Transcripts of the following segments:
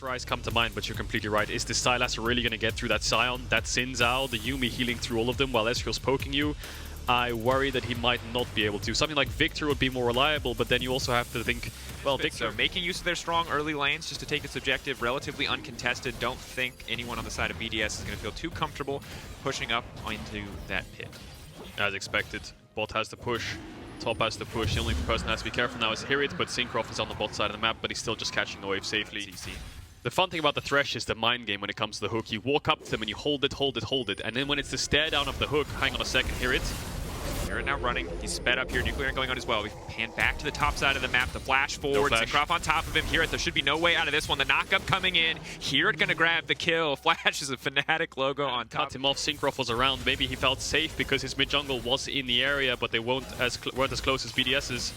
Rise come to mind, but you're completely right. Is the Sylas really going to get through that Sion, that Xin Zhao, the Yuumi healing through all of them while Ezreal's poking you? I worry that he might not be able to. Something like Victor would be more reliable, but then you also have to think, well, Victor... So making use of their strong early lanes just to take this objective relatively uncontested. Don't think anyone on the side of BDS is going to feel too comfortable pushing up into that pit. As expected, bot has to push, top has to push. The only person that has to be careful now is Hirit, but Syncroft is on the bot side of the map, but he's still just catching the wave safely. The fun thing about the Thresh is the mind game when it comes to the hook. You walk up to them and you hold it, and then when it's the stare down of the hook, hang on a second, Hirit now running. He's sped up here. Nuclear going on as well. We pan back to the top side of the map. The flash forward. No Syncroft on top of him. Here, there should be no way out of this one. The knockup coming in. Here, gonna grab the kill. Flash is a Fnatic logo on top. Cut him off. Syncroft was around. Maybe he felt safe because his mid jungle was in the area, but they weren't as close as BDS's.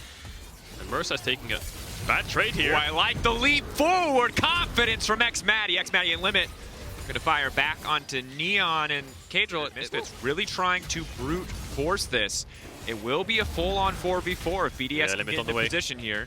And Mersa's taking a bad trade here. Oh, I like the leap forward. Confidence from Xmatty. Xmatty in limit. Gonna fire back onto Neon, and Cadril it's really trying to brute force this. It will be a full-on 4v4 if BDS can get in the position here.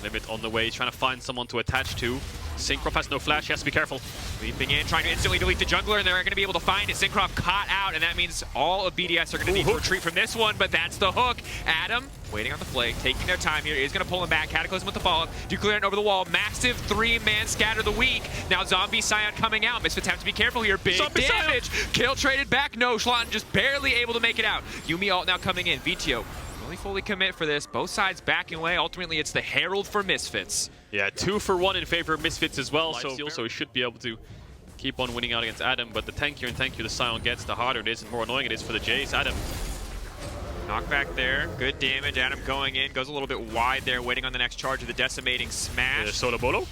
Limit on the way, trying to find someone to attach to. Syncroft has no flash, he has to be careful. Leaping in, trying to instantly delete the jungler, and they're going to be able to find it. Syncroft caught out, and that means all of BDS are going to need to retreat from this one, but that's the hook. Adam, waiting on the flag, taking their time here. He's going to pull him back. Cataclysm with the follow-up. Nuclear over the wall. Massive three-man scatter the weak. Now Zombie Scion coming out. Misfits have to be careful here. Big damage. Kill traded back. No, Schlatten just barely able to make it out. Yuumi ult now coming in. Vtio really fully commit for this. Both sides backing away. Ultimately, it's the Herald for Misfits. Yeah, 2 for 1 in favor of Misfits as well, so he should be able to keep on winning out against Adam, but the tankier and tankier the Sion gets, the harder it is and more annoying it is for the Jace. Adam. Knockback there, good damage. Adam going in, goes a little bit wide there, waiting on the next charge of the decimating smash. Solo Bolo.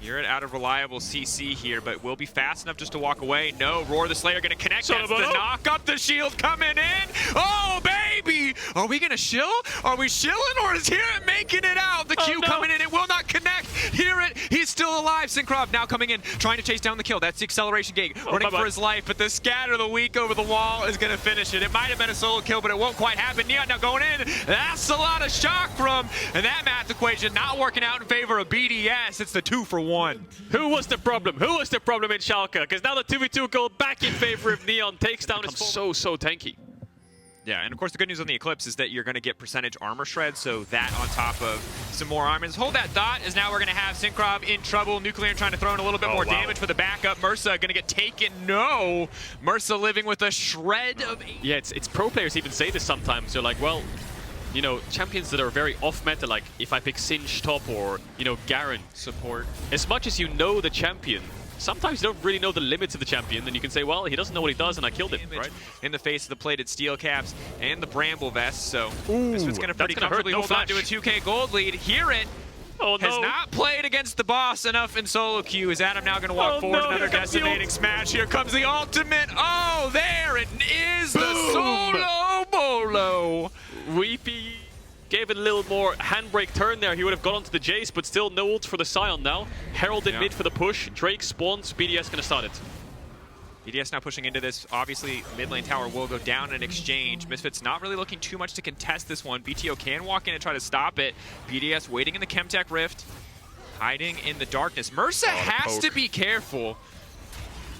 You're out of reliable CC here, but will be fast enough just to walk away. No, Roar the Slayer gonna connect. That's the knock up, the shield coming in. Oh, baby! Are we gonna shill? Are we shilling, or is Hirit making it out? The Q coming in, it will not connect. Hirit, he's still alive. Syncroft now coming in, trying to chase down the kill. That's the acceleration gate, running for his life, but the scatter the weak over the wall is gonna finish it. It might have been a solo kill, but it won't quite happen. Neon now going in. That's a lot of shock from, and that math equation not working out in favor of BDS. It's the 2 for 1. Who was the problem? Who was the problem in Schalke? Because now the 2v2 go back in favor of Neon, takes down his so tanky. Yeah, and of course the good news on the Eclipse is that you're going to get percentage armor shred, so that on top of some more armor. Hold that thought, as now we're going to have Syncroft in trouble. Nuclear trying to throw in a little bit more damage for the backup. Mersa going to get taken. No! Mersa living with a shred of... Yeah, it's pro players even say this sometimes. They're like, well, you know, champions that are very off-meta, like if I pick Singe top or, you know, Garen support, as much as you know the champion, sometimes you don't really know the limits of the champion, then you can say, well, he doesn't know what he does and I killed him, right? In the face of the plated steel caps and the bramble vest, so Misfits going to pretty comfortably hold on to a 2K gold lead. Hirit has not played against the boss enough in solo queue. Is Adam now going to walk forward? Another decimating smash. Here comes the ultimate. Oh, there it is. Boom. The solo bolo. Weepy gave it a little more handbrake turn there. He would have gone onto the Jace, but still no ult for the Sion now. Herald in mid for the push. Drake spawns. BDS going to start it. BDS now pushing into this. Obviously, mid lane tower will go down in exchange. Misfits not really looking too much to contest this one. BTO can walk in and try to stop it. BDS waiting in the Chemtech Rift, hiding in the darkness. Mersa has to be careful.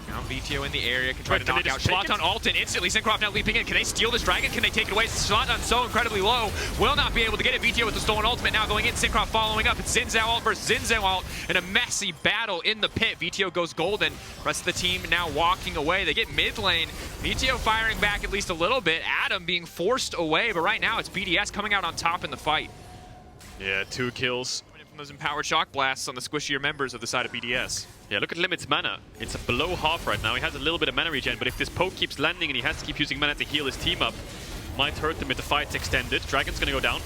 Now VTO in the area, can try to knock out Schlatten ult and instantly Syncroft now leaping in. Can they steal this dragon? Can they take it away? Schlatten so incredibly low, will not be able to get it. VTO with the stolen ultimate now going in. Syncroft following up. It's Xin Zhao ult versus Xin Zhao ult in a messy battle in the pit. VTO goes golden. Rest of the team now walking away. They get mid lane. VTO firing back at least a little bit. Adam being forced away, but right now it's BDS coming out on top in the fight. Yeah, 2 kills. From those empowered shock blasts on the squishier members of the side of BDS. Yeah, look at Limit's mana. It's below half right now. He has a little bit of mana regen, but if this poke keeps landing and he has to keep using mana to heal his team up, might hurt them if the fight's extended. Dragon's gonna go down.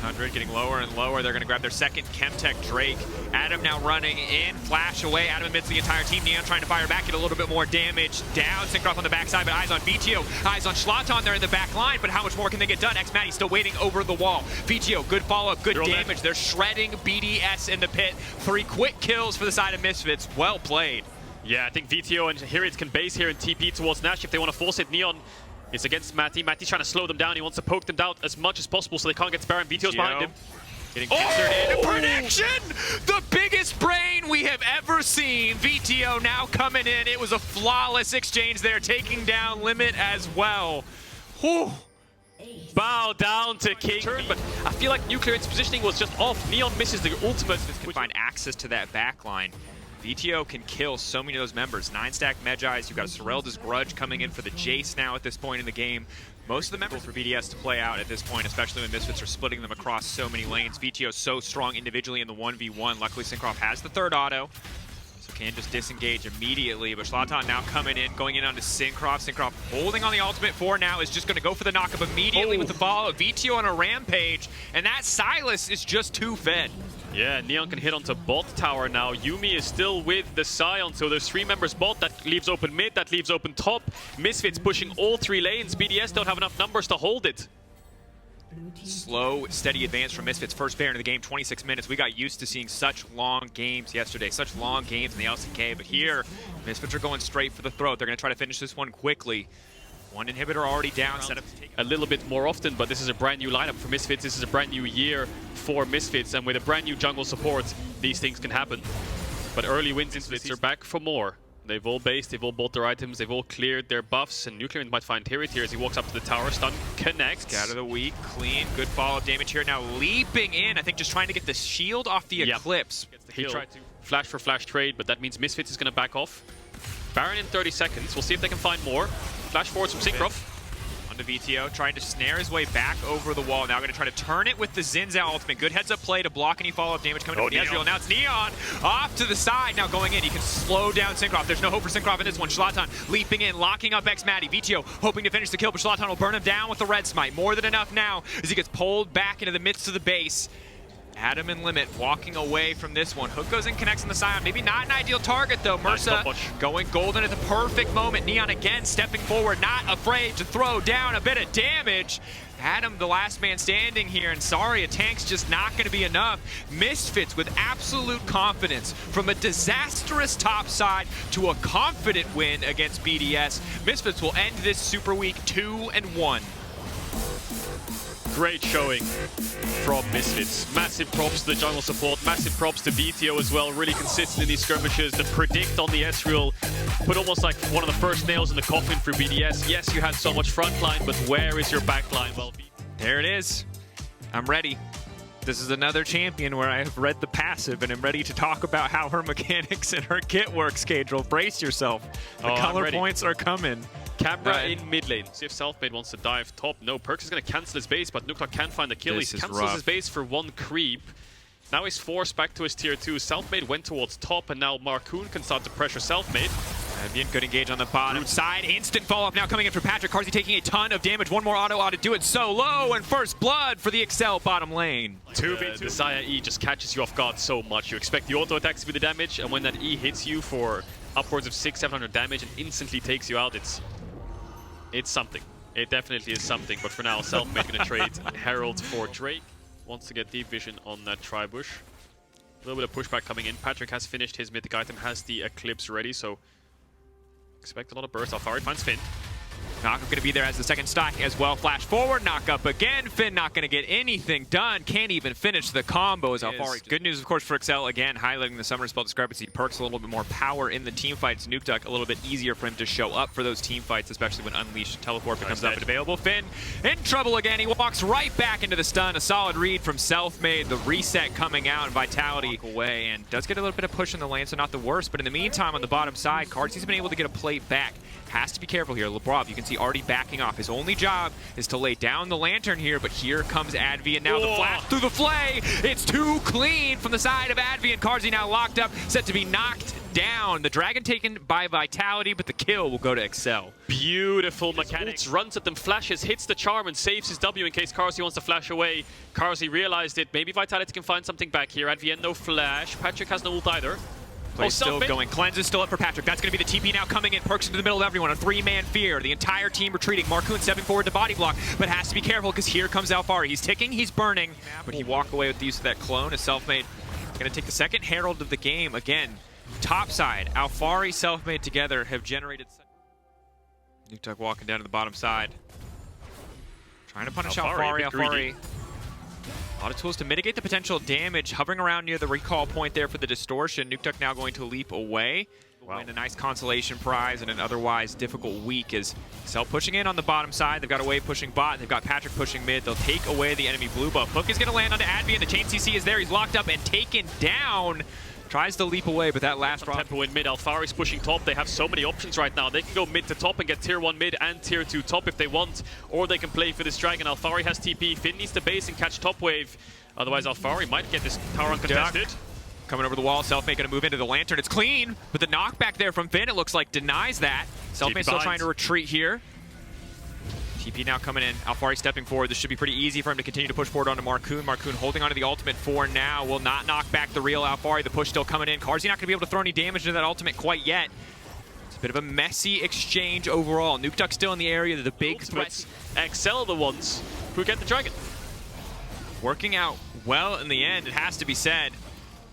200 getting lower and lower. They're gonna grab their second Chemtech Drake. Adam now running in, flash away. Adam amidst the entire team. Neon trying to fire back, get a little bit more damage down. Syncroft on the backside, but eyes on VTO. Eyes on Schlatten there in the back line, but how much more can they get done? Xmatty still waiting over the wall. VTO, good follow-up, good damage. They're shredding BDS in the pit. 3 quick kills for the side of Misfits. Well played. Yeah, I think VTO and Hirit can base here and TP towards Nash if they want to force it. Neon is against Matty. Matty's trying to slow them down. He wants to poke them down as much as possible so they can't get Baron. VTO's behind him. Getting pincered in. Prediction! The biggest brain we have ever seen. VTO now coming in. It was a flawless exchange there, taking down Limit as well. Whew. Bow down to King. But I feel like Nuclear's positioning was just off. Neon misses the ultimate. Can find access to that backline. VTO can kill so many of those members. 9-stack Medjais, you've got a Sorelda's Grudge coming in for the Jace now at this point in the game. Most of the members for VDS to play out at this point, especially when Misfits are splitting them across so many lanes. VTO is so strong individually in the 1v1. Luckily, Syncroft has the third auto, so can just disengage immediately. But Zlatan now coming in, going in onto Syncroft. Syncroft holding on the ultimate for now, is just going to go for the knockup immediately with the follow. VTO on a rampage, and that Silas is just too fed. Yeah, Neon can hit onto bot tower now. Yuumi is still with the Scion, so there's 3 members bot. That leaves open mid, that leaves open top. Misfits pushing all 3 lanes. BDS don't have enough numbers to hold it. Slow, steady advance from Misfits. First bear into the game, 26 minutes. We got used to seeing such long games yesterday, such long games in the LCK, but here, Misfits are going straight for the throat. They're going to try to finish this one quickly. One inhibitor already down, set up to take a little bit more often, but this is a brand new lineup for Misfits. This is a brand new year for Misfits, and with a brand new jungle support, these things can happen. But early wins in Misfits are back for more. They've all based, they've all bought their items, they've all cleared their buffs, and Nuclear might find Tirit here as he walks up to the tower. Stun connects. Out of the weak, clean, good follow-up damage here. Now leaping in, I think just trying to get the shield off the Eclipse. He tried to flash for flash trade, but that means Misfits is going to back off. Baron in 30 seconds. We'll see if they can find more. Flash forwards from Syncroft. Onto VTO, trying to snare his way back over the wall. Now going to try to turn it with the Zinza ultimate. Good heads-up play to block any follow-up damage coming from the Ezreal. Now it's Neon off to the side. Now going in, he can slow down Syncroft. There's no hope for Syncroft in this one. Zlatan leaping in, locking up X-Matty. VTO hoping to finish the kill, but Zlatan will burn him down with the red smite. More than enough now as he gets pulled back into the midst of the base. Adam and Limit walking away from this one. Hook goes and connects on the Scion. Maybe not an ideal target though. Mursa going golden at the perfect moment. Neon again stepping forward, not afraid to throw down a bit of damage. Adam, the last man standing here, and sorry, a tank's just not going to be enough. Misfits with absolute confidence from a disastrous top side to a confident win against BDS. Misfits will end this Super Week 2-1. Great showing from Misfits. Massive props to the jungle support, massive props to VTO as well. Really consistent in these skirmishes. The predict on the Ezreal put almost like one of the first nails in the coffin for BDS. Yes, you had so much frontline, but where is your backline? Well, there it is. I'm ready. This is another champion where I have read the passive and am ready to talk about how her mechanics and her kit works, Cadril. Brace yourself. The color points are coming. Camera in mid lane. See if Selfmade wants to dive top. No, Perkz is going to cancel his base, but Nuclear can find the kill. He cancels his base for 1 creep. Now he's forced back to his tier 2. Selfmade went towards top, and now Marcoon can start to pressure Selfmade. Avian could engage on the bottom side. Instant follow-up now coming in for Patrick. Carzzy taking a ton of damage. One more auto ought to do it solo, and first blood for the Excel bottom lane. 2v2. The Xayah E just catches you off guard so much. You expect the auto attacks to be the damage, and when that E hits you for upwards of 600-700 damage and instantly takes you out, it's something. It definitely is something, but for now, Selfmade gonna trade Herald for Drake. Wants to get deep vision on that tri-bush. A little bit of pushback coming in. Patrick has finished his mythic item, has the Eclipse ready, so expect a lot of burst. Alfari finds Finn. Knockup going to be there as the second stock as well. Flash forward, knockup again. Finn not going to get anything done. Can't even finish the combo as Alfari. Good news, of course, for Excel. Again, highlighting the summer spell discrepancy. Perkz a little bit more power in the team fights. Nukeduck a little bit easier for him to show up for those team fights, especially when Unleashed Teleport becomes up and available. Finn in trouble again. He walks right back into the stun. A solid read from Selfmade. The reset coming out and Vitality away, and does get a little bit of push in the lane, so not the worst. But in the meantime, on the bottom side, Carzzy's been able to get a plate back. Has to be careful here. Lebrov, you can see already backing off. His only job is to lay down the lantern here, but here comes Advi, and now the flash through the flay. It's too clean from the side of Advi, and Carzzy now locked up, set to be knocked down. The dragon taken by Vitality, but the kill will go to Excel. Beautiful mechanics. Runs at them, flashes, hits the charm, and saves his W in case Carzzy wants to flash away. Carzzy realized it. Maybe Vitality can find something back here. Advi, no flash. Patrick has no ult either. Play still going. Cleanse is still up for Patrick. That's going to be the TP now coming in. Perkz into the middle of everyone. A 3-man fear. The entire team retreating. Marcoon stepping forward to body block, but has to be careful because here comes Alfari. He's ticking, he's burning, but he walk away with the use of that clone. As Selfmade going to take the second Herald of the game. Again, top side. Alfari, Selfmade together have generated... Nukeduck walking down to the bottom side. Trying to punish Alfari. A lot of tools to mitigate the potential damage, hovering around near the recall point there for the distortion. Nukeduck now going to leap away. Wow. Win a nice consolation prize in an otherwise difficult week as Cell pushing in on the bottom side. They've got a wave pushing bot. They've got Patrick pushing mid. They'll take away the enemy blue buff. Hook is going to land onto Advian. The chain CC is there. He's locked up and taken down. Tries to leap away, but that last drop. Tempo in mid. Alphari's pushing top. They have so many options right now. They can go mid to top and get tier 1 mid and tier 2 top if they want, or they can play for this dragon. Alphari has TP. Finn needs to base and catch top wave. Otherwise, Alphari might get this tower uncontested. Duck. Coming over the wall, Selfmade gonna move into the lantern. It's clean, but the knockback there from Finn, it looks like, denies that. Selfmade still trying to retreat here. TP now coming in. Alphari stepping forward. This should be pretty easy for him to continue to push forward onto Marcoon. Marcoon holding onto the ultimate for now. Will not knock back the real Alphari. The push still coming in. Carzzy not gonna be able to throw any damage into that ultimate quite yet. It's a bit of a messy exchange overall. Nukeduck still in the area. The big threats. Excel are the ones who get the dragon. Working out well in the end, it has to be said.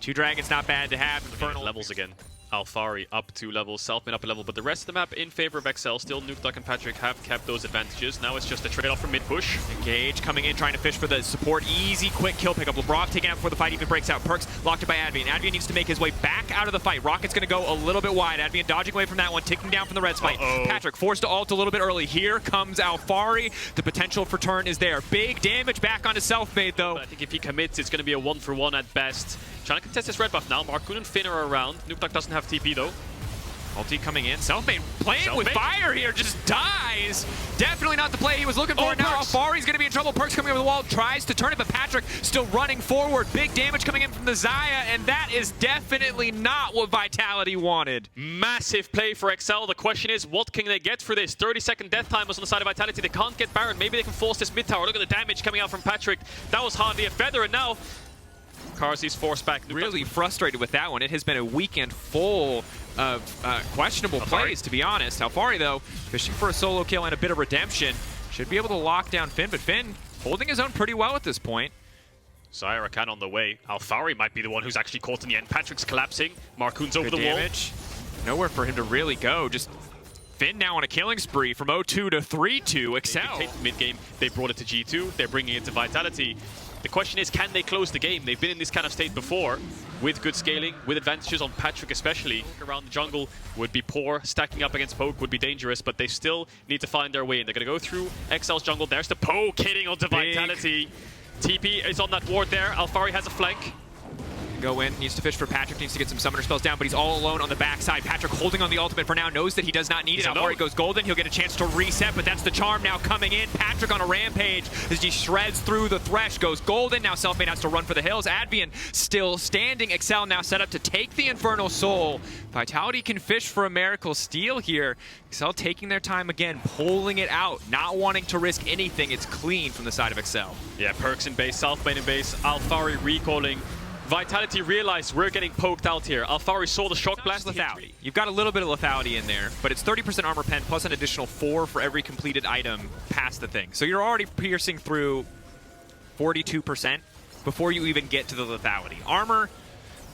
2 dragons not bad to have. Infernal levels again. Alphari up 2 levels, Selfmade up a level, but the rest of the map in favor of XL. Still, Nukeduck and Patrick have kept those advantages. Now it's just a trade-off for mid-push. Engage coming in, trying to fish for the support. Easy, quick kill pickup. Labrov taken out before the fight even breaks out. Perks locked it by Advian. Advian needs to make his way back out of the fight. Rocket's going to go a little bit wide. Advian dodging away from that one, ticking down from the red spike. Patrick forced to ult a little bit early. Here comes Alphari. The potential for turn is there. Big damage back onto Selfmade, though. But I think if he commits, it's going to be a 1-for-1 at best. Trying to contest this red buff now. Marcoon and Finn are around. Nukeduck doesn't have TP, though. Ulti coming in. Selfmade playing with fire here, just dies. Definitely not the play he was looking for. Now Alphari's going to be in trouble. Perks coming over the wall, tries to turn it, but Patrick still running forward. Big damage coming in from the Xayah, and that is definitely not what Vitality wanted. Massive play for XL. The question is, what can they get for this? 30-second death time was on the side of Vitality. They can't get Baron. Maybe they can force this mid tower. Look at the damage coming out from Patrick. That was hardly a feather, and now Carzzy's forced back. Really frustrated with that one. It has been a weekend full of questionable plays, to be honest. Alphari, though, fishing for a solo kill and a bit of redemption. Should be able to lock down Finn, but Finn holding his own pretty well at this point. Xayah Rakan on the way. Alphari might be the one who's actually caught in the end. Patrick's collapsing. Marcoon's over the wall. Nowhere for him to really go. Just Finn now on a killing spree from 0-2 to 3-2. Excel. Mid-game, they brought it to G2. They're bringing it to Vitality. The question is, can they close the game? They've been in this kind of state before, with good scaling, with advantages on Patrick especially. Around the jungle would be poor, stacking up against Poke would be dangerous, but they still need to find their way in. They're going to go through XL's jungle. There's the Poke hitting onto Vitality. TP is on that ward there. Alphari has a flank. Go in, needs to fish for Patrick, needs to get some summoner spells down, but he's all alone on the backside. Patrick holding on the ultimate for now, knows that he does not need it. Alphari goes golden, he'll get a chance to reset, but that's the charm now coming in. Patrick on a rampage as he shreds through the Thresh, goes golden. Now Selfmade has to run for the hills. Advian still standing. Excel now set up to take the Infernal Soul. Vitality can fish for a Miracle Steal here. Excel taking their time again, pulling it out, not wanting to risk anything. It's clean from the side of Excel. Yeah, Perks in base, Selfmade in base, Alphari recalling. Vitality realized we're getting poked out here. Alphari saw the shock blast. Lethality. You've got a little bit of lethality in there, but it's 30% armor pen plus an additional 4 for every completed item past the thing. So you're already piercing through 42% before you even get to the lethality. Armor,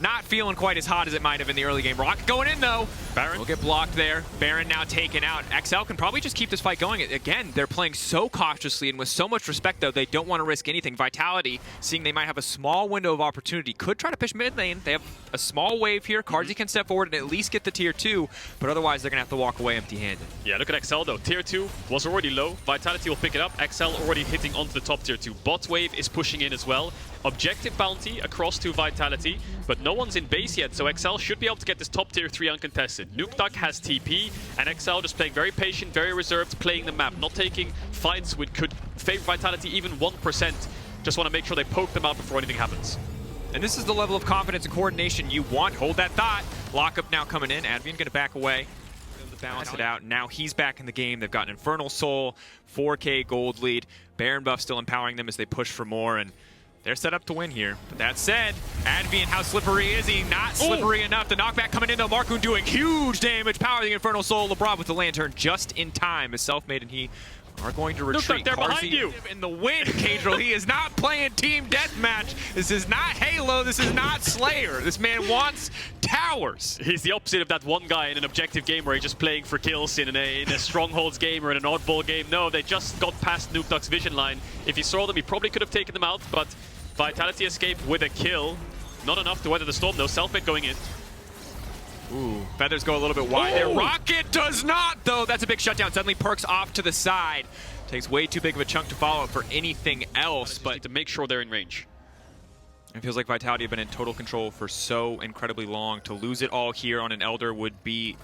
not feeling quite as hot as it might have in the early game. Rocket going in, though. Baron will get blocked there. Baron now taken out. XL can probably just keep this fight going. Again, they're playing so cautiously and with so much respect, though, they don't want to risk anything. Vitality, seeing they might have a small window of opportunity, could try to push mid lane. They have a small wave here. Carzzy can step forward and at least get the tier 2, but otherwise they're going to have to walk away empty-handed. Yeah, look at XL, though. Tier 2 was already low. Vitality will pick it up. XL already hitting onto the top tier 2. Bot wave is pushing in as well. Objective bounty across to Vitality, but no one's in base yet, so XL should be able to get this top tier 3 uncontested. Nukeduck has TP, and XL just playing very patient, very reserved, playing the map, not taking fights which could favor Vitality even 1%. Just want to make sure they poke them out before anything happens. And this is the level of confidence and coordination you want. Hold that thought. Lockup now coming in. Advian going to back away. Balance it out. Now he's back in the game. They've got an Infernal Soul, 4K gold lead. Baron buff still empowering them as they push for more, and they're set up to win here. But that said, Advian, how slippery is he? Not slippery enough. The knockback coming in, though. Marcoon doing huge damage. Power the Infernal Soul. Labrov with the lantern just in time as Selfmade and he are going to retreat. They're behind you. In the win, Cadril. He is not playing Team Deathmatch. This is not Halo. This is not Slayer. This man wants towers. He's the opposite of that one guy in an objective game where he's just playing for kills in a Strongholds game or in an oddball game. No, they just got past Nukeduck's vision line. If he saw them, he probably could have taken them out, but Vitality escape with a kill. Not enough to weather the storm though. Selfmade going in. Ooh, feathers go a little bit wide there. Rocket does not, though. That's a big shutdown. Suddenly Perks off to the side. Takes way too big of a chunk to follow for anything else, but to make sure they're in range. It feels like Vitality have been in total control for so incredibly long. To lose it all here on an Elder would be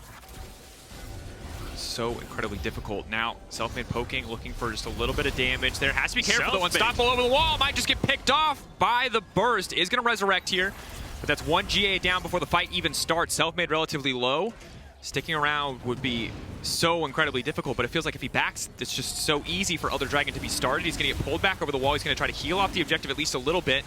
so incredibly difficult. Now, Selfmade poking, looking for just a little bit of damage. There has to be careful, though. Unstoppable over the wall. Might just get picked off by the burst. Is going to resurrect here. But that's one GA down before the fight even starts. Selfmade relatively low. Sticking around would be so incredibly difficult, but it feels like if he backs, it's just so easy for Elder Dragon to be started. He's going to get pulled back over the wall. He's going to try to heal off the objective at least a little bit.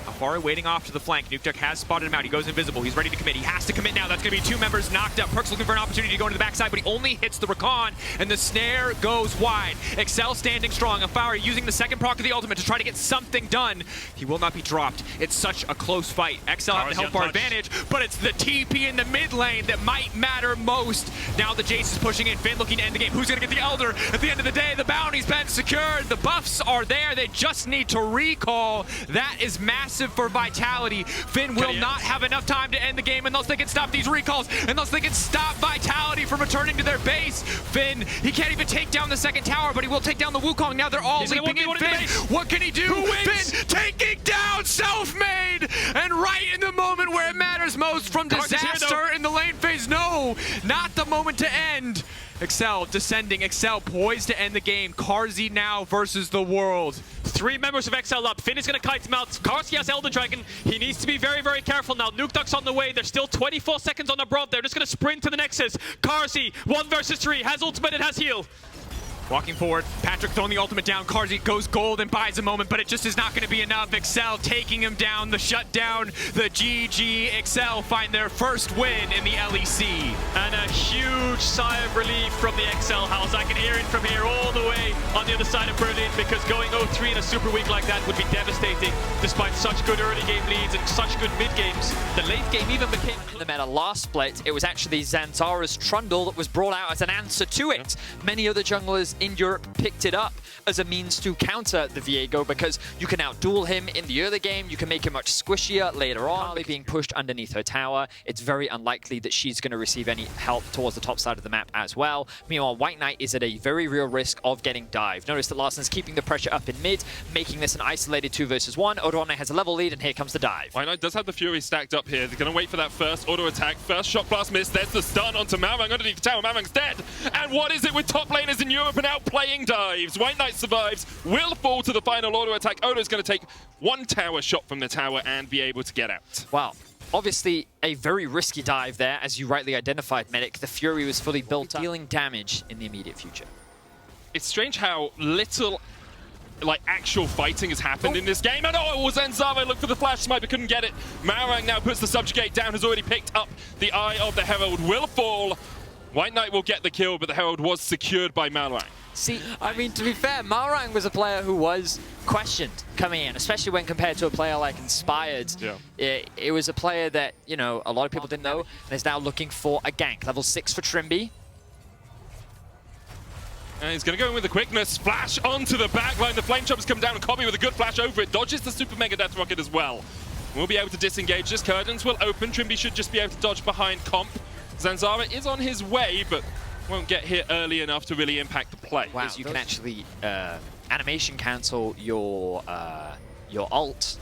Afari waiting off to the flank. Nukeduck has spotted him out. He goes invisible. He's ready to commit. He has to commit now. That's going to be two members knocked up. Perks looking for an opportunity to go into the backside, but he only hits the recon, and the snare goes wide. Excel standing strong. Afari using the second proc of the ultimate to try to get something done. He will not be dropped. It's such a close fight. Excel have the health bar advantage, but it's the TP in the mid lane that might matter most. Now the Jace is pushing in. Finn looking to end the game. Who's going to get the Elder? At the end of the day, the bounty's been secured. The buffs are there. They just need to recall. That is massive for Vitality. Finn will not have enough time to end the game unless they can stop these recalls, unless they can stop Vitality from returning to their base. Finn, he can't even take down the second tower, but he will take down the Wukong. Now they're all leaping in Finn. What can he do? Finn taking down Selfmade! And right in the moment where it matters most from disaster in the lane phase. No, not the moment to end. Excel descending. Excel poised to end the game. Carzzy now versus the world. 3 members of Excel up. Finn is going to kite him out. Carzzy has Elder Dragon. He needs to be very, very careful now. Nukeduck's on the way. There's still 24 seconds on the Broad. They're just going to sprint to the Nexus. Carzzy, 1 versus 3. Has ultimate and has heal. Walking forward, Patrick throwing the ultimate down. Carzzy goes gold and buys a moment, but it just is not going to be enough. Excel taking him down. The shutdown, the GG. Excel find their first win in the LEC. And a huge sigh of relief from the Excel house. I can hear it from here all the way on the other side of Berlin, because going 0-3 in a super week like that would be devastating, despite such good early game leads and such good mid games. The late game even became... In the meta last split, it was actually Zanzara's Trundle that was brought out as an answer to it. Many other junglers in Europe picked it up as a means to counter the Viego, because you can outduel him in the early game, you can make him much squishier later on. Being pushed underneath her tower, it's very unlikely that she's going to receive any help towards the top side of the map as well. Meanwhile, White Knight is at a very real risk of getting dived. Notice that Larsen's keeping the pressure up in mid, making this an isolated 2 versus 1. Odorone has a level lead, and here comes the dive. White Knight does have the Fury stacked up here. They're going to wait for that first auto attack. First shock blast miss. There's the stun onto Malrang underneath the tower. Malrang's dead. And what is it with top laners in Europe and outplaying dives? White Knight survives, will fall to the final auto attack. Odo's going to take 1 tower shot from the tower and be able to get out. Wow. Obviously, a very risky dive there, as you rightly identified, Medic. The Fury was fully built up, dealing damage in the immediate future. It's strange how little actual fighting has happened in this game. And oh, it was Zanzaro, looked for the flash snipe but couldn't get it. Malrang now puts the subjugate down, has already picked up the Eye of the Herald, will fall. White Knight will get the kill, but the Herald was secured by Malrang. See, I mean, to be fair, Malrang was a player who was questioned coming in, especially when compared to a player like Inspired. Yeah. It was a player that, you know, a lot of people didn't know, and is now looking for a gank. Level 6 for Trimby. And he's going to go in with the quickness. Flash onto the backline. The Flame Choppers come down and Kobe with a good flash over it. Dodges the Super Mega Death Rocket as well. We'll be able to disengage this. Curtains will open. Trimby should just be able to dodge behind Comp. Zanzara is on his way, but won't get hit early enough to really impact the play. Wow, you can actually animation cancel your ult.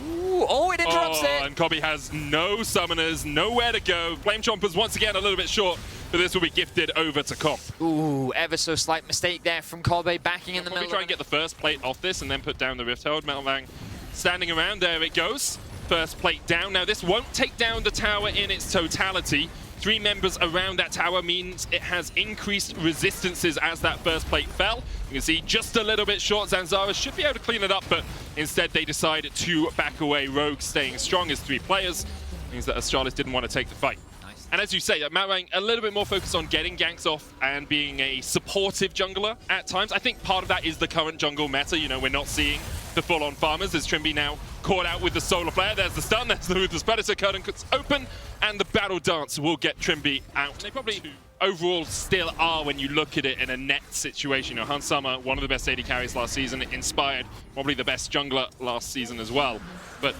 Ooh, oh, it interrupts it! And Kobe has no summoners, nowhere to go. Flame Chompers once again a little bit short, but this will be gifted over to Comp. Ooh, ever so slight mistake there from Kobe, backing in the middle. Try and get the first plate off this and then put down the Rift Herald. Malrang standing around, there it goes. First plate down. Now this won't take down the tower in its totality. 3 members around that tower means it has increased resistances as that first plate fell. You can see just a little bit short. Zanzara should be able to clean it up, but instead they decide to back away. Rogue staying strong as 3 players. Means that Astralis didn't want to take the fight. Nice. And as you say, Malrang a little bit more focused on getting ganks off and being a supportive jungler at times. I think part of that is the current jungle meta. You know, we're not seeing the full-on farmers as Trimby now caught out with the Solar Flare. There's the stun, there's the Ruthless Predator. Curtain cuts open, and the Battle Dance will get Trimby out. They probably overall still are when you look at it in a net situation. You know, Hans Sommer, one of the best AD carries last season, Inspired, probably the best jungler last season as well. But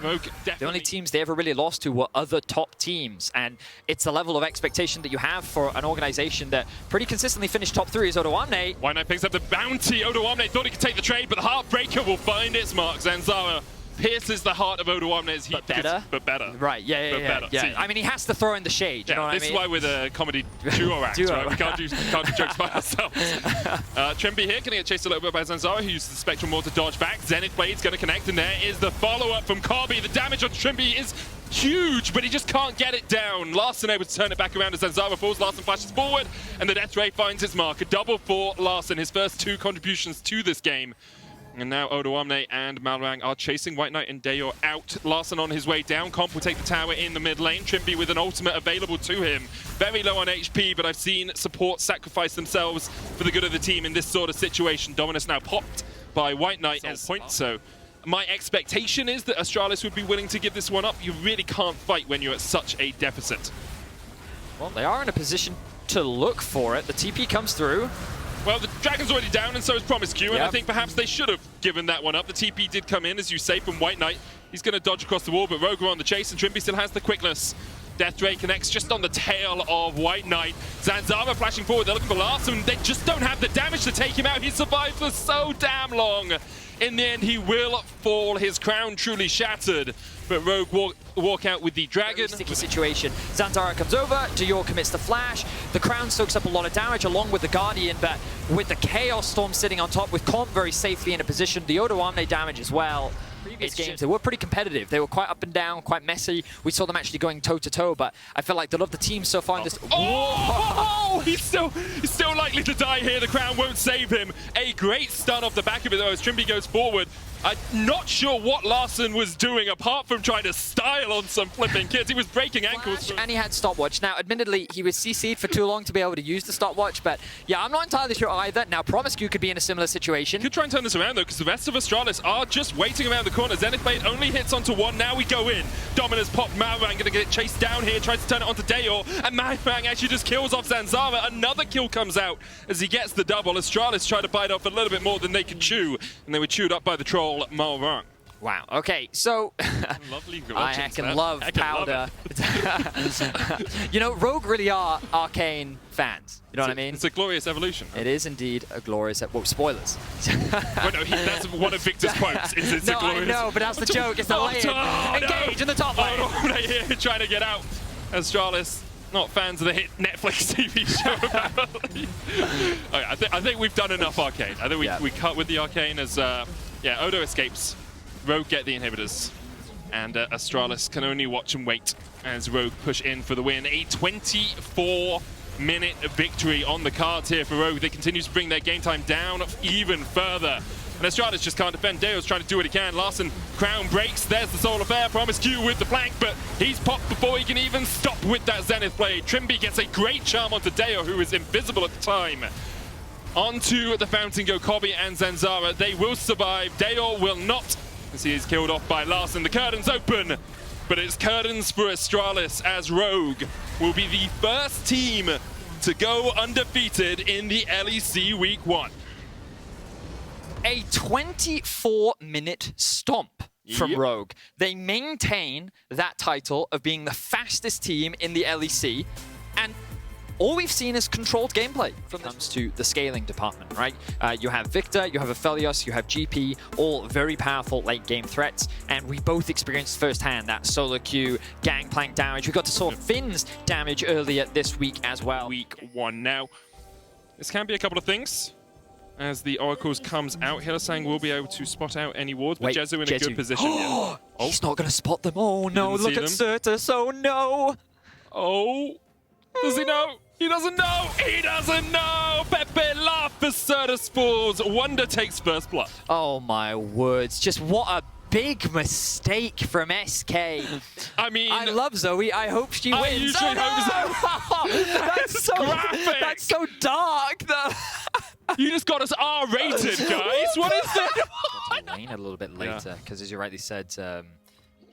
Rogue definitely... The only teams they ever really lost to were other top teams, and it's the level of expectation that you have for an organization that pretty consistently finished top 3 as Odoamne. White Knight picks up the bounty. Odoamne thought he could take the trade, but the Heartbreaker will find its mark. Zanzara pierces the heart of Odoamne as he... But better? But better. Right, yeah. See, I mean, he has to throw in the shade, you know what I mean? This is why we're the comedy duo act, right? We can't do jokes by ourselves. Trimby here, gonna get chased a little bit by Zanzara, who uses the Spectral Maw to dodge back. Zenith Blade's gonna connect, and there is the follow-up from Kobe. The damage on Trimby is huge, but he just can't get it down. Larson able to turn it back around as Zanzara falls. Larson flashes forward, and the Death Ray finds its mark. A double for Larson, his first 2 contributions to this game. And now Odoamne and Malrang are chasing White Knight and Dayor out. Larson on his way down. Comp will take the tower in the mid lane. Trimby with an ultimate available to him. Very low on HP, but I've seen support sacrifice themselves for the good of the team in this sort of situation. Dominus now popped by White Knight at point, so my expectation is that Astralis would be willing to give this one up. You really can't fight when you're at such a deficit. Well, they are in a position to look for it. The TP comes through. Well, the Dragon's already down, and so is Promiscue, and Yep. I think perhaps they should have given that one up. The TP did come in, as you say, from White Knight. He's going to dodge across the wall, but Rogue are on the chase, and Trimby still has the quickness. Death Ray connects just on the tail of White Knight. Zanzara flashing forward. They're looking for Larson. They just don't have the damage to take him out. He survived for so damn long. In the end, he will fall. His crown truly shattered. But Rogue walk out with the Dragon. Very sticky situation. Zanzara comes over. Dayor commits the flash. The crown soaks up a lot of damage along with the Guardian, but with the Chaos Storm sitting on top, with Comp very safely in a position, the Odoamne damage as well. Previous games, they were pretty competitive. They were quite up and down, quite messy. We saw them actually going toe-to-toe, but I feel like a lot of the teams so far in this... Oh! He's still likely to die here. The crown won't save him. A great stun off the back of it, though, as Trimby goes forward. I'm not sure what Larson was doing, apart from trying to style on some flipping kids. He was breaking ankles. And he had stopwatch. Now, admittedly, he was CC'd for too long to be able to use the stopwatch, but yeah, I'm not entirely sure either. Now, Promiscue could be in a similar situation. Could try and turn this around, though, because the rest of Astralis are just waiting around the corner. Zenith Blade only hits onto one. Now we go in. Dominus popped Malrang, going to get chased down here, tries to turn it onto Dayor, and Malrang actually just kills off Zanzara. Another kill comes out as he gets the double. Astralis try to bite off a little bit more than they could chew, and they were chewed up by the troll Malrang. Wow, okay, so Lovely I heckin' love Powder. You know, Rogue really are Arcane fans. You know what I mean? It's a glorious evolution. It is indeed a glorious... Well, spoilers. Well, no, that's one of Victor's quotes. It's no, a glorious... I know, but that's the joke. It's the lay-in. Engage in the top lane. Oh, here trying to get out. Astralis, not fans of the hit Netflix TV show. Okay, I think we've done enough Arcane. I think we cut with the Arcane as... yeah, Odo escapes. Rogue get the inhibitors, and Astralis can only watch and wait as Rogue push in for the win. A 24-minute victory on the cards here for Rogue. They continue to bring their game time down even further. And Astralis just can't defend. Dayor's trying to do what he can. Larson, crown breaks. There's the Soul Affair. Promiscue with the flank, but he's popped before he can even stop with that Zenith Blade. Trimby gets a great charm onto Dayor, who is invisible at the time. Onto the Fountain go Kobe and Zanzara. They will survive. Dayor will not, as he is killed off by Larson. The curtains open, but it's curtains for Astralis, as Rogue will be the first team to go undefeated in the LEC Week 1. A 24-minute stomp from Rogue. They maintain that title of being the fastest team in the LEC, and all we've seen is controlled gameplay when it comes to the scaling department, right? You have Victor, you have Aphelios, you have GP, all very powerful late game threats, and we both experienced firsthand that solo queue, gangplank damage. We got to saw Finn's damage earlier this week as well. Week 1 now. This can be a couple of things. As the Oracles comes out, Hillisang will be able to spot out any wards, but Jezu in a good position. Oh, he's not going to spot them. Oh no, look at Certus. Oh no. Oh, does he know? He doesn't know! He doesn't know! Pepe laugh as Certus falls. Wonder takes first blood. Oh my words. Just what a big mistake from SK. I mean... I love Zoe. I hope she wins. I usually hope so. That's so graphic. That's so dark. You just got us R-rated, guys. What is that? Lane a little bit later, because as you rightly said,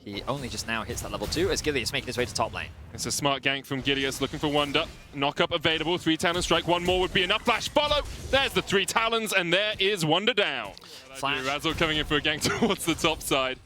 He only just now hits that level 2 as Vedius making his way to top lane. It's a smart gank from Vedius looking for Wonder. Knock up available, 3 Talon strike, 1 more would be enough. Flash follow, there's the 3 Talons, and there is Wonder down. Flash. Razzle coming in for a gank towards the top side.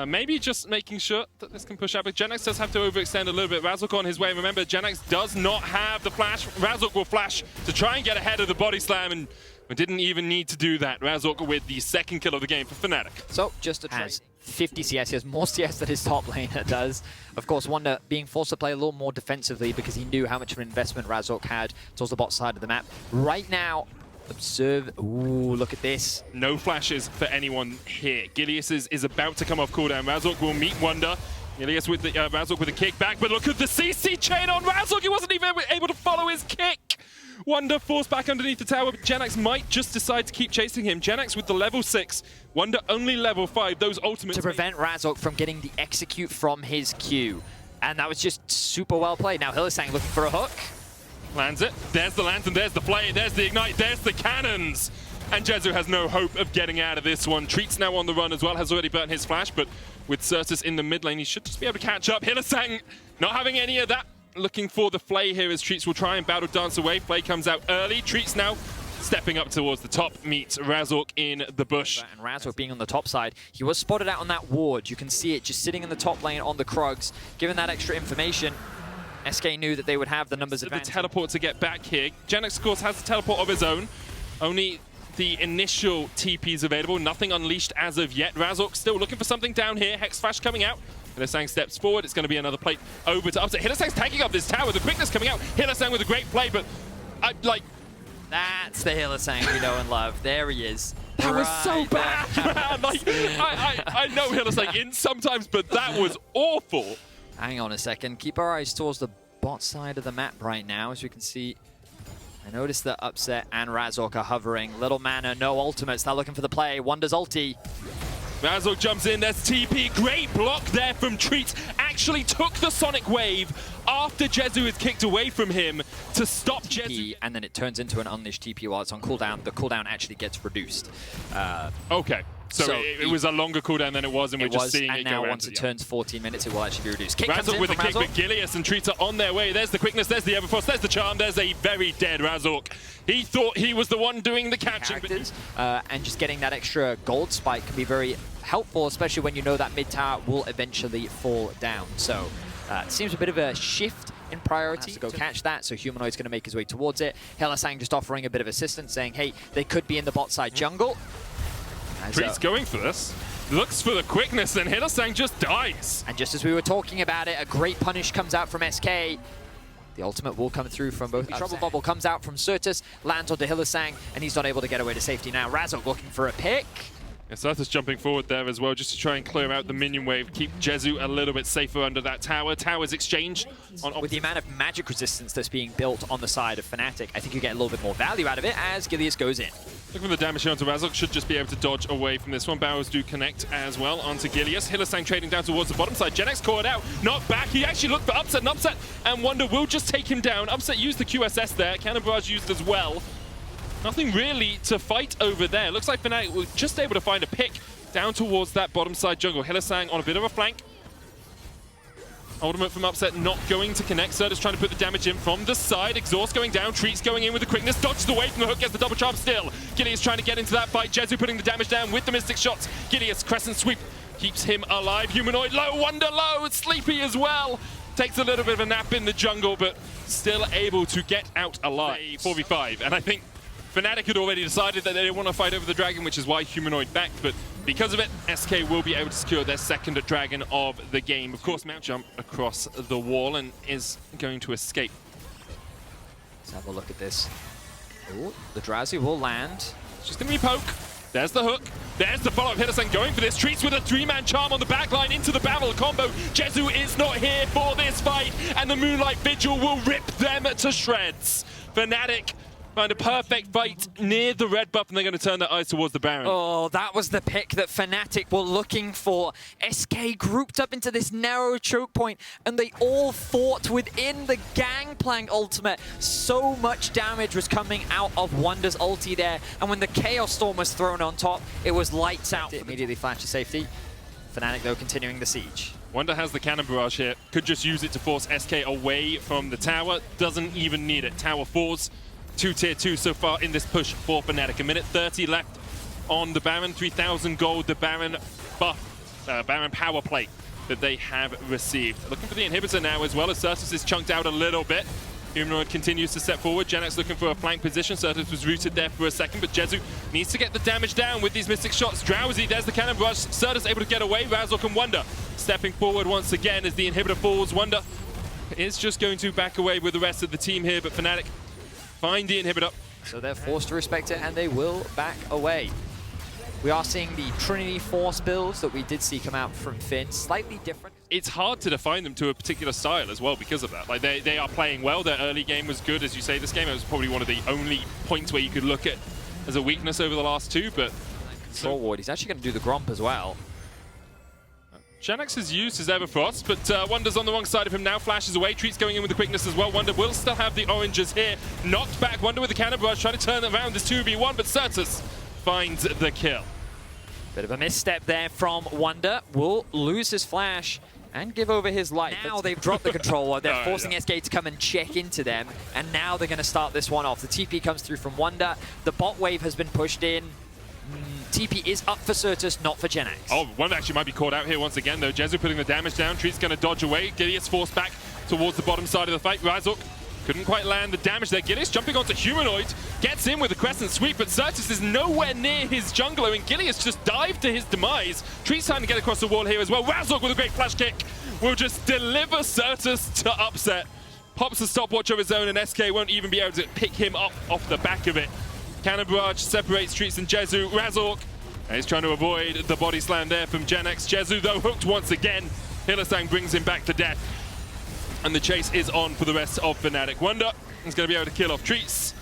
Maybe just making sure that this can push out, but Genex does have to overextend a little bit. Razzle on his way. Remember, Genex does not have the flash. Razzle will flash to try and get ahead of the body slam, and we didn't even need to do that. Razzle with the 2nd kill of the game for Fnatic. So, just a trade. 50 CS. He has more CS than his top laner does. Of course, Wonder being forced to play a little more defensively because he knew how much of an investment Razork had towards the bot side of the map. Right now, observe. Ooh, look at this. No flashes for anyone here. Vedius is about to come off cooldown. Razork will meet Wonder. Vedius with the Razork with a kick back, but look at the CC chain on Razork. He wasn't even able to follow his kick. Wonder forced back underneath the tower, but Genex might just decide to keep chasing him. Genex with the level 6, Wonder only level 5. Those ultimates to prevent Razork from getting the execute from his Q. And that was just super well played. Now Hylissang looking for a hook. Lands it. There's the lantern, there's the play, there's the ignite, there's the cannons. And Jezu has no hope of getting out of this one. Treat's now on the run as well, has already burnt his flash, but with Certus in the mid lane, he should just be able to catch up. Hylissang not having any of that. Looking for the Flay here as Treats will try and battle dance away. Flay comes out early. Treats now stepping up towards the top, meets Razork in the bush. And Razork being on the top side, he was spotted out on that ward. You can see it just sitting in the top lane on the Krugs. Given that extra information, SK knew that they would have the numbers advantage. The teleport to get back here. Genex, of course, has a teleport of his own. Only the initial TPs available. Nothing unleashed as of yet. Razork still looking for something down here. Hex Flash coming out. Hylissang steps forward. It's going to be another plate over to Upset. Hylissang's taking up this tower. The quickness coming out. Hylissang with a great play, but that's the Hylissang we know and love. There he is. That was so bad, man. I know Hylissang in sometimes, but that was awful. Hang on a second. Keep our eyes towards the bot side of the map right now. As we can see, I noticed that Upset and Razork are hovering. Little mana, no ultimates. Now looking for the play. Wonder's ulti. Razork jumps in, there's TP, great block there from Treat. Actually took the Sonic Wave after Jezu is kicked away from him to stop Jezu. And then it turns into an unleashed TP while it's on cooldown. The cooldown actually gets reduced. Okay, so it was a longer cooldown than it was, and we're just seeing it go. And now once it turns 14 minutes, it will actually be reduced. Kick Razork with a kick, but Vedius and Treat are on their way. There's the quickness, there's the Everforce, there's the charm, there's a very dead Razork. He thought he was the one doing the catching. And just getting that extra gold spike can be very helpful, especially when you know that mid tower will eventually fall down. So it seems a bit of a shift in priority to go catch that, so Humanoid's going to make his way towards it. Hylissang just offering a bit of assistance, saying, hey, they could be in the bot side jungle. Treat's going for this. Looks for the quickness, and Hylissang just dies. And just as we were talking about it, a great punish comes out from SK. The ultimate will come through from both. Trouble Bubble comes out from Certus, lands onto Hylissang, and he's not able to get away to safety now. Razork looking for a pick. And Certus jumping forward there as well, just to try and clear out the minion wave, keep Jezu a little bit safer under that tower. Towers exchanged. With the amount of magic resistance that's being built on the side of Fnatic, I think you get a little bit more value out of it as Vedius goes in. Looking for the damage here onto Razork, should just be able to dodge away from this one. Barrows do connect as well onto Vedius. Hylissang trading down towards the bottom side. Genex caught out, not back. He actually looked for Upset, and Upset and Wonder will just take him down. Upset used the QSS there, Cannon Barrage used as well. Nothing really to fight over there. Looks like Fnatic was just able to find a pick down towards that bottom side jungle. Hylissang on a bit of a flank. Ultimate from Upset not going to connect. Certus trying to put the damage in from the side. Exhaust going down. Treats going in with the quickness. Dodges away from the hook. Gets the double charm still. Vedius trying to get into that fight. Jezu putting the damage down with the Mystic Shots. Vedius crescent sweep keeps him alive. Humanoid low. Wonder low. Sleepy as well. Takes a little bit of a nap in the jungle, but still able to get out alive. 4v5. And I think Fnatic had already decided that they didn't want to fight over the dragon, which is why Humanoid backed, but because of it, SK will be able to secure their second dragon of the game. Of course, Mount jump across the wall and is going to escape. Let's have a look at this. Ooh, the Drowsy will land. It's just going to be poke. There's the hook. There's the follow-up. Hylissang going for this. Treats with a 3-man charm on the backline into the barrel combo. Jezu is not here for this fight, and the Moonlight Vigil will rip them to shreds. Fnatic find a perfect fight near the red buff, and they're going to turn their eyes towards the Baron. Oh, that was the pick that Fnatic were looking for. SK grouped up into this narrow choke point, and they all fought within the Gangplank ultimate. So much damage was coming out of Wonder's ulti there, and when the Chaos Storm was thrown on top, it was lights out. It immediately flashed to safety. Fnatic, though, continuing the siege. Wonder has the cannon barrage here. Could just use it to force SK away from the tower. Doesn't even need it. Tower falls. 2 tier 2 so far in this push for Fnatic. 1:30 left on the Baron. 3,000 gold. The Baron buff, Baron power plate that they have received. Looking for the inhibitor now as well as Certus is chunked out a little bit. Humanoid continues to step forward. Genex looking for a flank position. Certus was rooted there for a second, but Jezu needs to get the damage down with these Mystic shots. Drowsy, there's the cannon barrage. Certus able to get away. Razork and Wonder stepping forward once again as the inhibitor falls. Wonder is just going to back away with the rest of the team here, but Fnatic find the inhibitor. So they're forced to respect it, and they will back away. We are seeing the Trinity Force builds that we did see come out from Finn, slightly different. It's hard to define them to a particular style as well because of that. Like they are playing well. Their early game was good, as you say. This game, it was probably one of the only points where you could look at as a weakness over the last two, but... Control ward, he's actually going to do the Gromp as well. Genex has used his Everfrost, but Wonder's on the wrong side of him now. Flashes away. Treat's going in with the quickness as well. Wonder will still have the oranges here. Knocked back. Wonder with the cannon barrage, trying to turn around this 2v1, but Certus finds the kill. Bit of a misstep there from Wonder. Will lose his flash and give over his life. Now they've dropped the control ward. They're forcing SK to come and check into them, and now they're going to start this one off. The TP comes through from Wonder. The bot wave has been pushed in. TP is up for Certus, not for Genex. Oh, Wonder actually might be caught out here once again, though. Jezu putting the damage down. Treat's going to dodge away. Vedius forced back towards the bottom side of the fight. Razork couldn't quite land the damage there. Vedius jumping onto Humanoid, gets in with a crescent sweep, but Certus is nowhere near his jungler, and Vedius just dived to his demise. Treat's trying to get across the wall here as well. Razork with a great flash kick will just deliver Certus to upset. Pops a stopwatch of his own, and SK won't even be able to pick him up off the back of it. Cannon barrage separates Treats and Jezu. Razork, and he's trying to avoid the body slam there from Genex. Jezu, though, hooked once again. Hylissang brings him back to death. And the chase is on for the rest of Fnatic. Wonder is going to be able to kill off Treats.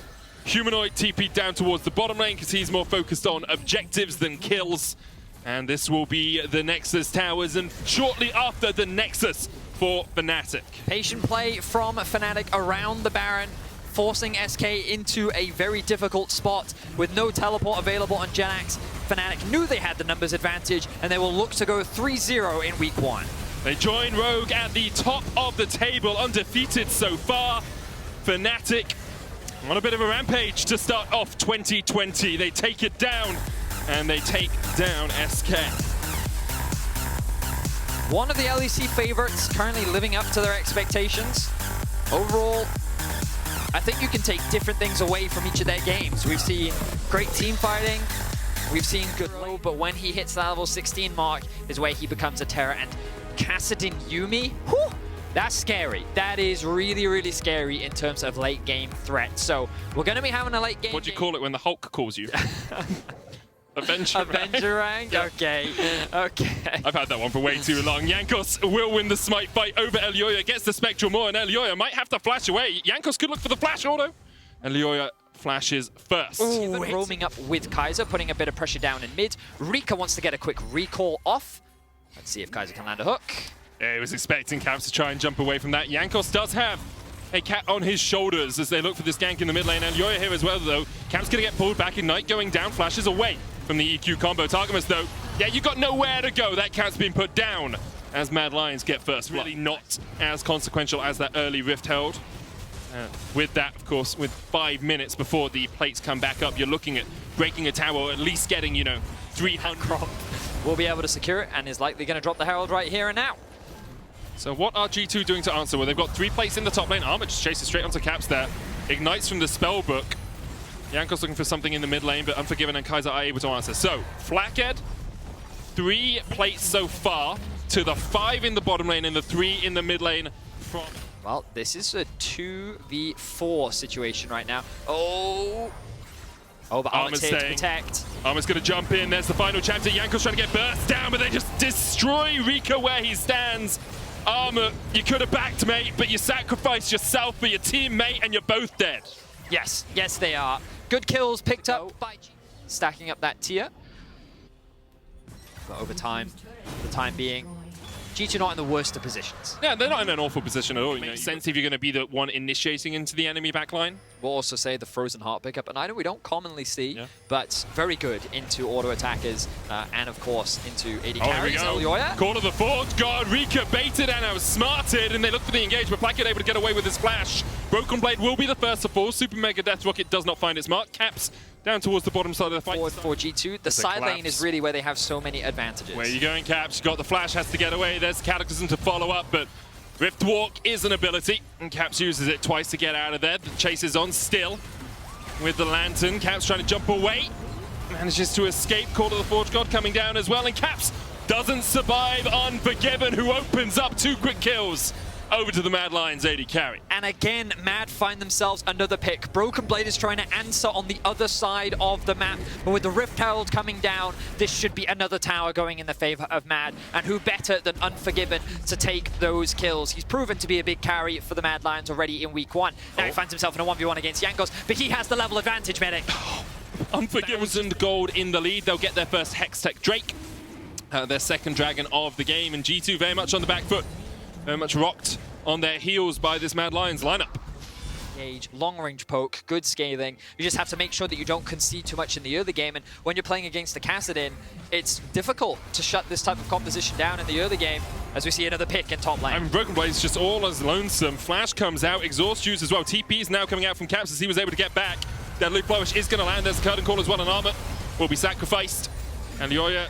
Humanoid TP'd down towards the bottom lane because he's more focused on objectives than kills. And this will be the Nexus towers, and shortly after the Nexus for Fnatic. Patient play from Fnatic around the Baron, forcing SK into a very difficult spot with no teleport available on Genex. Fnatic knew they had the numbers advantage, and they will look to go 3-0 in week 1. They join Rogue at the top of the table, undefeated so far. Fnatic on a bit of a rampage to start off 2020. They take it down, and they take down SK. One of the LEC favorites, currently living up to their expectations. Overall, I think you can take different things away from each of their games. We've seen great team fighting, we've seen good low, but when he hits the level 16 mark is where he becomes a terror. And Kassadin Yuumi, whew, that's scary. That is really, really scary in terms of late game threat. So we're going to be having a late game. What do you call it when the Hulk calls you? Avenger Rank? Yeah. Okay. Okay. I've had that one for way too long. Jankos will win the smite fight over Elyoya, gets the Spectral Maw, and Elyoya might have to flash away. Jankos could look for the flash auto. Elyoya flashes first. Ooh, roaming up with Kaiser, putting a bit of pressure down in mid. Rika wants to get a quick recall off. Let's see if Kaiser can land a hook. Yeah, he was expecting Caps to try and jump away from that. Jankos does have a cat on his shoulders as they look for this gank in the mid lane. Elyoya here as well, though. Caps going to get pulled back. Ignite going down, flashes away from the EQ combo. Targamas, though, yeah, you got nowhere to go. That cat's been put down as Mad Lions get first. Really not as consequential as that early Rift Herald. With that, of course, with 5 minutes before the plates come back up, you're looking at breaking a tower, or at least getting, 300. Will be able to secure it, and is likely going to drop the Herald right here and now. So what are G2 doing to answer? Well, they've got 3 plates in the top lane. Armor just chases straight onto Caps there. Ignites from the spellbook. Jankos looking for something in the mid lane, but Unforgiven and Kaiser are able to answer. So, Flackhead, 3 plates so far, to the 5 in the bottom lane and the 3 in the mid lane from... Well, this is a 2v4 situation right now. Oh, but Armor's here to protect. Armor's going to jump in. There's the final chapter. Jankos trying to get burst down, but they just destroy Rika where he stands. Armor, you could have backed, mate, but you sacrificed yourself for your teammate, and you're both dead. Yes, yes they are. Good kills picked up by G. Stacking up that tier. But over time, for the time being, G2 not in the worst of positions. Yeah, they're not in an awful position at all. You know, sense if you're going to be the one initiating into the enemy backline. We'll also say the Frozen Heart pickup, an item we don't commonly see, but very good into auto attackers and of course into AD carries. Call of the Forge God, Rika baited and outsmarted, and they look for the engage, but Blackhead able to get away with his flash. Broken Blade will be the first to fall. Super Mega Death Rocket does not find its mark. Caps down towards the bottom side of the fight. Forward for G2. The side lane is really where they have so many advantages. Where are you going, Caps? Got the flash, has to get away. There's Cataclysm to follow up, but Rift Walk is an ability, and Caps uses it twice to get out of there. The chase is on still with the Lantern. Caps trying to jump away. Manages to escape. Call of the Forge God coming down as well, and Caps doesn't survive Unforgiven, who opens up 2 quick kills. Over to the Mad Lions AD carry. And again, Mad find themselves another pick. Broken Blade is trying to answer on the other side of the map, but with the Rift Herald coming down, this should be another tower going in the favor of Mad. And who better than Unforgiven to take those kills? He's proven to be a big carry for the Mad Lions already in week 1. Now he finds himself in a 1v1 against Jankos, but he has the level advantage, Medic. Unforgiven's and Gold in the lead. They'll get their first Hextech Drake, their second dragon of the game, and G2 very much on the back foot. Very much rocked on their heels by this Mad Lions lineup. Engage, long-range poke, good scaling. You just have to make sure that you don't concede too much in the early game, and when you're playing against the Kassadin, it's difficult to shut this type of composition down in the early game, as we see another pick in top lane. I mean, Broken Blade's just all as lonesome. Flash comes out, Exhaust use as well. TP is now coming out from Caps as he was able to get back. Deadly Flourish is going to land. There's a Curtain Call as well, and Armor will be sacrificed. And Lyoya,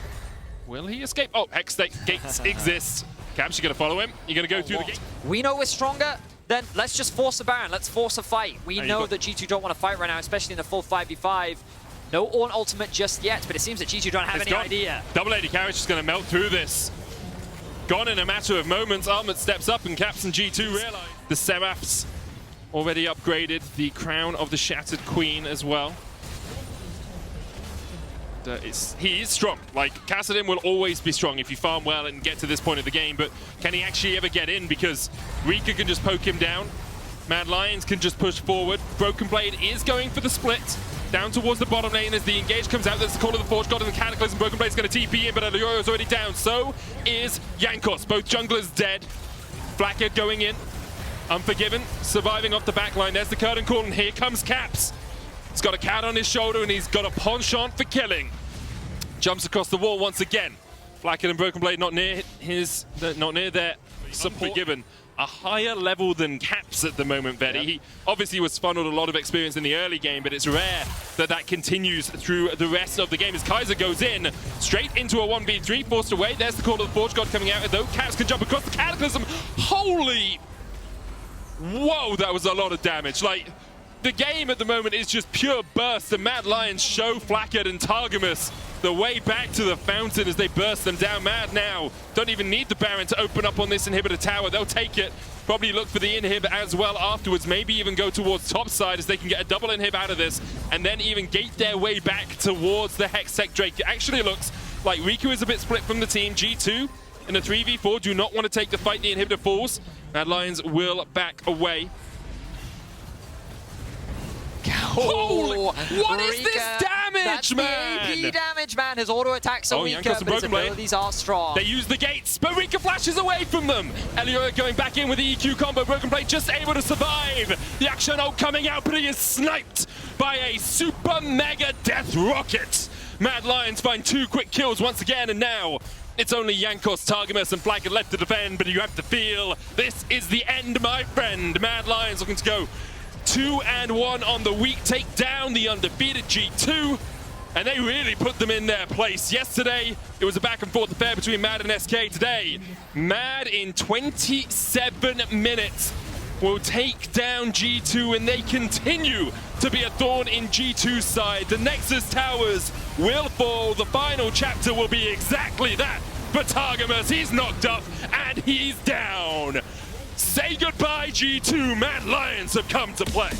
will he escape? Oh, Hextech Gates exist. Caps, you're going to follow him. You're going to go through the gate. We know we're stronger. Then let's just force a Baron. Let's force a fight. We know that G2 don't want to fight right now, especially in a full 5v5. No Ornn ultimate just yet, but it seems that G2 don't have any idea. Double AD carry is just going to melt through this. Gone in a matter of moments. Armored steps up, and Caps and G2 realize the Seraphs already upgraded the Crown of the Shattered Queen as well. He is strong. Like, Kassadin will always be strong if you farm well and get to this point of the game, but can he actually ever get in? Because Rika can just poke him down. Mad Lions can just push forward. Broken Blade is going for the split. Down towards the bottom lane as the engage comes out. There's the Call of the Forge God and the Cataclysm. Broken Blade's going to TP in, but Lyoya's already down. So is Jankos. Both junglers dead. Blackhead going in. Unforgiven surviving off the back line. There's the Curtain Call, and here comes Caps. He's got a cat on his shoulder, and he's got a penchant for killing. Jumps across the wall once again. Blackhead and Broken Blade not near their support. Unforgiven, a higher level than Caps at the moment, Vedi. He obviously was funneled a lot of experience in the early game, but it's rare that that continues through the rest of the game as Kaiser goes in straight into a 1v3, forced away. There's the Call of the Forge God coming out, though. Caps can jump across the Cataclysm. Holy... Whoa, that was a lot of damage. Like, the game at the moment is just pure burst. The Mad Lions show Blackhead and Targamas the way back to the fountain as they burst them down. Mad now don't even need the Baron to open up on this inhibitor tower. They'll take it. Probably look for the inhib as well afterwards. Maybe even go towards top side as they can get a double inhib out of this, and then even gate their way back towards the Hextech Drake. It actually looks like Riku is a bit split from the team. G2 in a 3v4 do not want to take the fight. The inhibitor falls. Mad Lions will back away. Holy, what is this damage, that's man? The AP damage, man. His auto attacks are weaker, but his abilities are strong. They use the gates, but Rika flashes away from them. Elioya going back in with the EQ combo. Broken Blade just able to survive. The action ult coming out, but he is sniped by a super mega death rocket. Mad Lions find 2 quick kills once again, and now it's only Jankos, Targamas, and Blackhead left to defend, but you have to feel this is the end, my friend. Mad Lions looking to go 2-1 on the week, take down the undefeated G2, and they really put them in their place. Yesterday, it was a back and forth affair between Mad and SK. Today, Mad in 27 minutes will take down G2, and they continue to be a thorn in G2's side. The Nexus towers will fall. The final chapter will be exactly that. For Targamas, he's knocked up, and he's down. Say goodbye, G2. Mad Lions have come to play.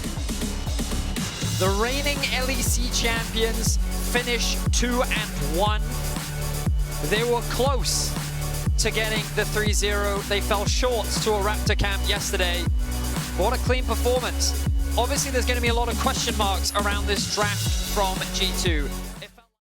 The reigning LEC champions finish 2-1. They were close to getting the 3-0. They fell short to a Raptor camp yesterday. What a clean performance. Obviously, there's going to be a lot of question marks around this draft from G2.